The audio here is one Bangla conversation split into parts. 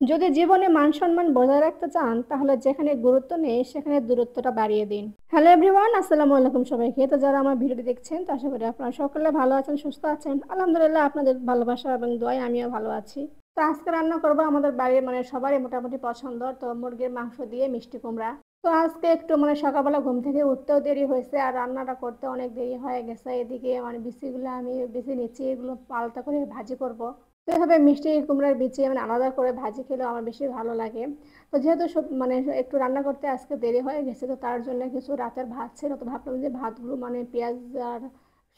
যদি জীবনে মান সম্মান বজায় রাখতে চান তাহলে যেখানে গুরুত্ব নেই সেখানে দূরত্বটা বাড়িয়ে দিন। হ্যালো এভরিওয়ান, আসসালামু আলাইকুম সবাইকে। তো যারা আমার ভিডিওটি দেখছেন তো আশা করি আপনারা সকলে ভালো আছেন, সুস্থ আছেন। আলহামদুলিল্লাহ, আপনাদের ভালোবাসা এবং দোয়ায় আমিও ভালো আছি। তো আজকে রান্না করবো আমাদের বাড়ির সবারই মোটামুটি পছন্দ, তো মুরগির মাংস দিয়ে মিষ্টি কুমড়া। তো আজকে একটু সকালবেলা ঘুম থেকে উঠতেও দেরি হয়েছে আর রান্নাটা করতে অনেক দেরি হয়ে গেছে। এদিকে বিচিগুলো আমি বেছে নিচ্ছি, এগুলো পাল্টা করে ভাজি করব। তো এভাবে মিষ্টি কুমড়ার বিচি আলাদা করে ভাজি খেলেও আমার বেশি ভালো লাগে। তো যেহেতু সব একটু রান্না করতে আজকে দেরি হয়ে গেছে, তো তার জন্য কিছু রাতের ভাত ছিল, তো ভাবলাম যে ভাতগুলো পেঁয়াজ আর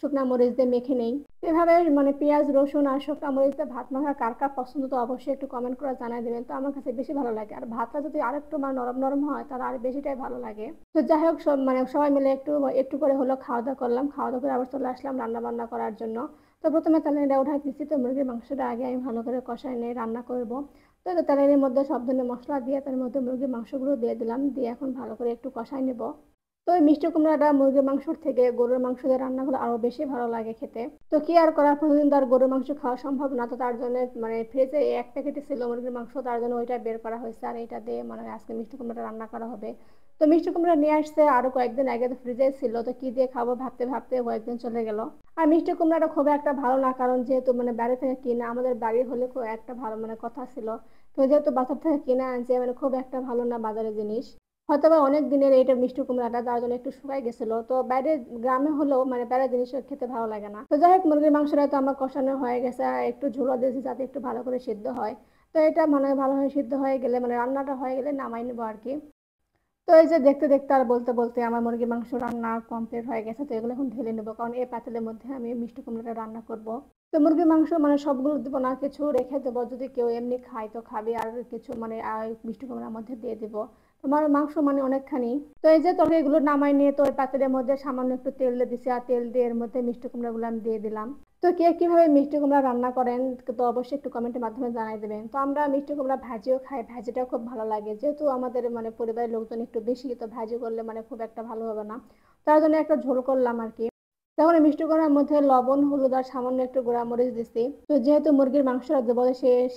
শুকনা মরিচ দিয়ে মেখে নেই। এভাবে পেঁয়াজ রসুন আর শুকনা মরিচ দিয়ে ভাত মাখা কার কার পছন্দ তো অবশ্যই একটু কমেন্ট করে জানাই দেবেন। তো আমার কাছে বেশি ভালো লাগে, আর ভাতটা যদি আরেকটু নরম নরম হয় তাহলে আর বেশিটাই ভালো লাগে। তো যাই হোক, সব সবাই মিলে একটু একটু করে হলো খাওয়া দাওয়া করলাম। খাওয়া দাওয়া করে আবার চলে আসলাম রান্না বান্না করার জন্য। তো প্রথমে তেলানিটা উঠাই দিচ্ছি। তো মুরগির মাংসটা আগে আমি ভালো করে কষাই নিয়ে রান্না করব। তো তেলানির মধ্যে সব ধরনের মশলা দিয়ে তার মধ্যে মুরগির মাংসগুলো দিয়ে দিলাম, দিয়ে এখন ভালো করে একটু কষাই নেব। তো এই মিষ্টি কুমড়াটা মুরগির মাংসর থেকে গরুর মাংস দিয়ে রান্না হলে আরো বেশি ভালো লাগে খেতে। তো কি আর করার, প্রতিদিন তো আর গরুর মাংস খাওয়া সম্ভব না। তো তার জন্য ফ্রিজে এক প্যাকেটই ছিল মুরগির মাংস, তার জন্য ওইটা বের করা হয়েছে আর এটা দিয়ে আজকে মিষ্টি কুমড়াটা রান্না করা হবে। তো মিষ্টি কুমড়া নিয়ে আসছে আরো কয়েকদিন আগে, তো ফ্রিজে ছিল, তো কি দিয়ে খাবো ভাবতে ভাবতে কয়েকদিন চলে গেল। আর মিষ্টি কুমড়াটা খুব একটা ভালো না, কারণ যেহেতু বাইরে থেকে কিনা, আমাদের বাড়ির হলে খুব একটা ভালো কথা ছিল। তো যেহেতু বাজার থেকে কিনে আনছে, খুব একটা ভালো না বাজারের জিনিস। হয়তো বা অনেক দিনের এইটা মিষ্টি কুমড়াটা, তার জন্য একটু শুকাই গেছিল। তো বাইরে গ্রামে হলেও বাইরের জিনিস খেতে ভালো লাগে না। তো যাই হোক, মুরগির মাংসটা তো আমার কষানো হয়ে গেছে, আর একটু ঝোলও দিয়েছি যাতে একটু ভালো করে সিদ্ধ হয়। তো এটা ভালোভাবে সিদ্ধ হয়ে গেলে রান্নাটা হয়ে গেলে নামাই নেবো আর কি। তো এই যে দেখতে দেখতে আর বলতে বলতে আমার মুরগির মাংস রান্না কমপ্লিট হয়ে গেছে। তো এগুলো এখন ঢেলে নেবো, কারণ এই পাতিলের মধ্যে আমি মিষ্টি কুমড়াটা রান্না করব। তো মুরগির মাংস সবগুলো দেবো না, কিছু রেখে দেবো, যদি কেউ এমনি খায় তো খাবে, আর কিছু মিষ্টি কুমড়ার মধ্যে দিয়ে দেবো। তোমার মাংস অনেকখানি। তো এই যে তরকারিগুলো নামাই নিয়ে তো ওই পাতিলের মধ্যে সামান্য একটু তেল দিয়ে দিছি, আর তেল দিয়ে এর মধ্যে মিষ্টি কুমড়াগুলো আমি দিয়ে দিলাম। তো কে কিভাবে মিষ্টি কুমড়া রান্না করেন তো অবশ্যই একটু কমেন্টের মাধ্যমে জানাই দেবেন। তো আমরা মিষ্টি কুমড়া ভাজিও খাই, ভাজিটাও খুব ভালো লাগে। যেহেতু আমাদের পরিবারের লোকজন একটু বেশি, তো ভাজি করলে খুব একটা ভালো হবে না, তার জন্য একটা ঝোল করলাম আর কি। তখন এই মিষ্টি কুমড়ার মধ্যে লবণ হলুদ আর সামান্য একটু গুঁড়া মরিচ দিছি। তো যেহেতু মুরগির মাংসটা দেবো,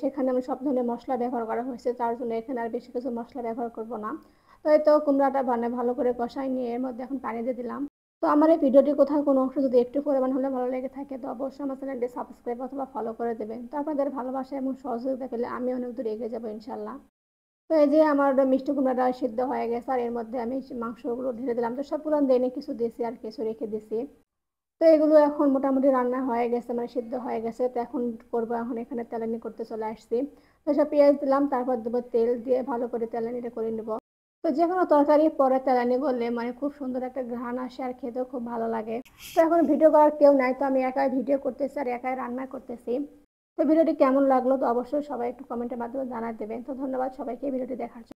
সেখানে আমি সব ধরনের মশলা ব্যবহার করা হয়েছে, তার জন্য এখানে আর বেশি কিছু মশলা ব্যবহার করব না। তো এই তো কুমড়াটা ভালো করে কষাই নিয়ে এর মধ্যে এখন পানি দিয়ে দিলাম। তো আমার এই ভিডিওটি কোথাও কোনো অংশ যদি একটু পরিমাণ হলে ভালো লেগে থাকে তো অবশ্যই আমার চ্যানেলটি সাবস্ক্রাইব অথবা ফলো করে দেবেন। তো আপনাদের ভালোবাসা এবং সহযোগিতা পেলে আমি অনেক দূর এগিয়ে যাবো ইনশাল্লাহ। তো এই যে আমার মিষ্টি কুমড়াটা সিদ্ধ হয়ে গেছে, আর এর মধ্যে আমি মাংসগুলো ঢেলে দিলাম। তো সবগুলো দেয়নি, কিছু দিয়েছি আর কিছু রেখে দিয়েছি। তো এগুলো এখন মোটামুটি রান্না হয়ে গেছে, সিদ্ধ হয়ে গেছে। তো এখন করবো, এখন এখানে তেলানি করতে চলে আসছি। তো সব পেঁয়াজ দিলাম, তারপর দেবো তেল, দিয়ে ভালো করে তেলানিটা করে নেবো। তো যে কোনো তরকারি পরে তেলানি করলে খুব সুন্দর একটা ঘ্রাণ আসে আর খেতেও খুব ভালো লাগে। তো এখন ভিডিও করার কেউ নাই, তো আমি একাই ভিডিও করতেছি আর একাই রান্না করতেছি। তো ভিডিওটি কেমন লাগলো তো অবশ্যই সবাই একটু কমেন্টের মাধ্যমে জানাই দেবেন। তো ধন্যবাদ সবাইকে ভিডিওটি দেখার জন্য।